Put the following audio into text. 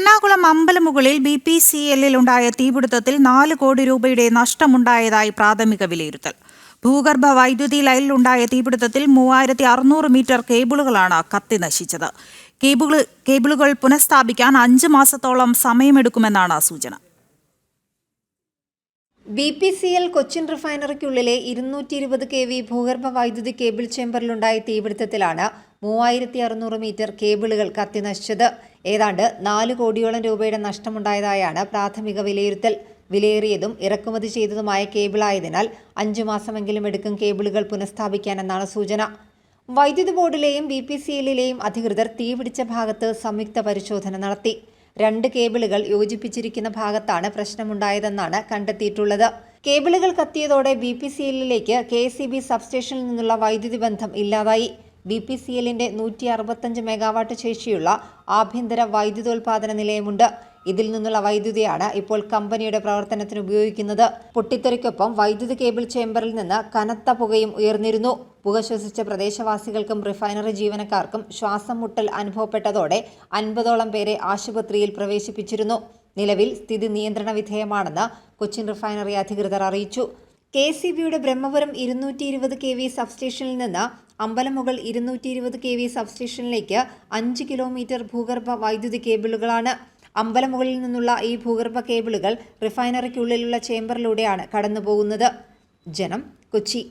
Ernakulam അമ്പലമുകളിൽ BPCL ഉണ്ടായ തീപിടുത്തത്തിൽ 4 കോടി രൂപയുടെ നഷ്ടമുണ്ടായതായി പ്രാഥമിക വിലയിരുത്തൽ. ഭൂഗർഭ വൈദ്യുതി ലൈനിലുണ്ടായ തീപിടുത്തത്തിൽ 3600 മീറ്റർ കേബിളുകളാണ് കത്തിനശിച്ചത്. കേബിളുകൾ പുനഃസ്ഥാപിക്കാൻ 5 മാസത്തോളം സമയമെടുക്കുമെന്നാണ് സൂചന. BPCL കൊച്ചിൻ റിഫൈനറിക്കുള്ളിലെ 220 kV ഭൂഗർഭ വൈദ്യുതി കേബിൾ ചേംബറിലുണ്ടായ തീപിടുത്തത്തിലാണ് 3600 മീറ്റർ കേബിളുകൾ കത്തിനശിച്ചത്. ഏതാണ്ട് 4 കോടിയോളം രൂപയുടെ നഷ്ടമുണ്ടായതായാണ് പ്രാഥമിക വിലയിരുത്തൽ. വിലയേറിയതും ഇറക്കുമതി ചെയ്തതുമായ കേബിളായതിനാൽ 5 മാസമെങ്കിലും എടുക്കും കേബിളുകൾ പുനഃസ്ഥാപിക്കാനെന്നാണ് സൂചന. വൈദ്യുതി ബോർഡിലെയും BPCLിലെയും അധികൃതർ തീപിടിച്ച ഭാഗത്ത് സംയുക്ത പരിശോധന നടത്തി. 2 കേബിളുകൾ യോജിപ്പിച്ചിരിക്കുന്ന ഭാഗത്താണ് പ്രശ്നമുണ്ടായതെന്നാണ് കണ്ടെത്തിയിട്ടുള്ളത്. കേബിളുകൾ കത്തിയതോടെ BPCLിലേക്ക് KSEB സബ്സ്റ്റേഷനിൽ നിന്നുള്ള വൈദ്യുതി ബന്ധം ഇല്ലാതായി. BPCLിന്റെ 165 മെഗാവാട്ട് ശേഷിയുള്ള ആഭ്യന്തര വൈദ്യുതോൽപാദന നിലയമുണ്ട്. ഇതിൽ നിന്നുള്ള വൈദ്യുതിയാണ് ഇപ്പോൾ കമ്പനിയുടെ പ്രവർത്തനത്തിന് ഉപയോഗിക്കുന്നത്. പൊട്ടിത്തെറിക്കൊപ്പം വൈദ്യുതി കേബിൾ ചേംബറിൽ നിന്ന് കനത്ത പുകയും ഉയർന്നിരുന്നു. പുക ശ്വസിച്ച പ്രദേശവാസികൾക്കും റിഫൈനറി ജീവനക്കാർക്കും ശ്വാസം മുട്ടൽ അനുഭവപ്പെട്ടതോടെ 50ഓളം പേരെ ആശുപത്രിയിൽ പ്രവേശിപ്പിച്ചിരുന്നു. നിലവിൽ സ്ഥിതി നിയന്ത്രണ വിധേയമാണെന്ന് കൊച്ചിൻ റിഫൈനറി അധികൃതർ അറിയിച്ചു. KSEBയുടെ ബ്രഹ്മപുരം 220 kV സബ്സ്റ്റേഷനിൽ നിന്ന് അമ്പലമുകൾ 220 kV സബ്സ്റ്റേഷനിലേക്ക് 5 കിലോമീറ്റർ ഭൂഗർഭ വൈദ്യുതി കേബിളുകളാണ്. അമ്പലമുകളിൽ നിന്നുള്ള ഈ ഭൂഗർഭ കേബിളുകൾ റിഫൈനറിക്കുള്ളിലുള്ള ചേംബറിലൂടെയാണ് കടന്നുപോകുന്നത്. ജനം, കൊച്ചി.